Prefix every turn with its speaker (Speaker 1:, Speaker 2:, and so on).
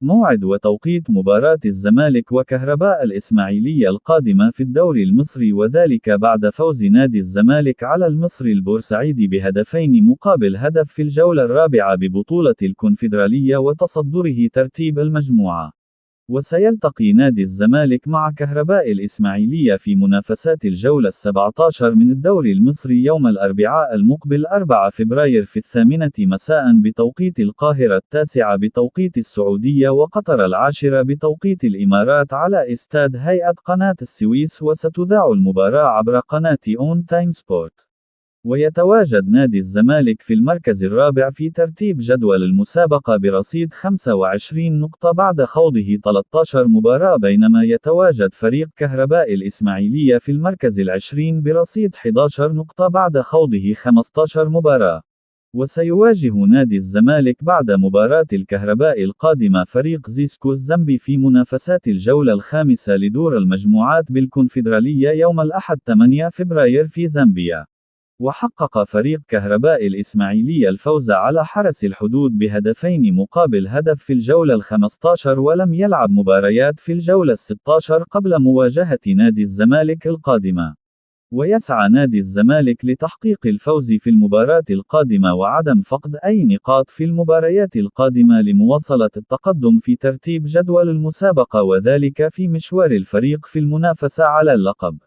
Speaker 1: موعد وتوقيت مباراة الزمالك وكهرباء الإسماعيلية القادمة في الدوري المصري، وذلك بعد فوز نادي الزمالك على المصري البورسعيدي بهدفين مقابل هدف في الجولة الرابعة ببطولة الكونفدرالية وتصدره ترتيب المجموعة. وسيلتقي نادي الزمالك مع كهرباء الإسماعيلية في منافسات الجولة ال17 من الدوري المصري يوم الأربعاء المقبل 4 فبراير في 8 مساء بتوقيت القاهرة، 9 بتوقيت السعودية، وقطر 10 بتوقيت الإمارات، على استاد هيئة قناة السويس. وستذاع المباراة عبر قناة أون تايم سبورت. ويتواجد نادي الزمالك في المركز الرابع في ترتيب جدول المسابقة برصيد 25 نقطة بعد خوضه 13 مباراة، بينما يتواجد فريق كهرباء الإسماعيلية في المركز العشرين برصيد 11 نقطة بعد خوضه 15 مباراة. وسيواجه نادي الزمالك بعد مباراة الكهرباء القادمة فريق زيسكو الزامبي في منافسات الجولة الخامسة لدور المجموعات بالكونفدرالية يوم الأحد 8 فبراير في زامبيا. وحقق فريق كهرباء الإسماعيلية الفوز على حرس الحدود بهدفين مقابل هدف في الجولة ال15، ولم يلعب مباريات في الجولة ال16 قبل مواجهة نادي الزمالك القادمة. ويسعى نادي الزمالك لتحقيق الفوز في المباراة القادمة وعدم فقد أي نقاط في المباريات القادمة لمواصلة التقدم في ترتيب جدول المسابقة، وذلك في مشوار الفريق في المنافسة على اللقب.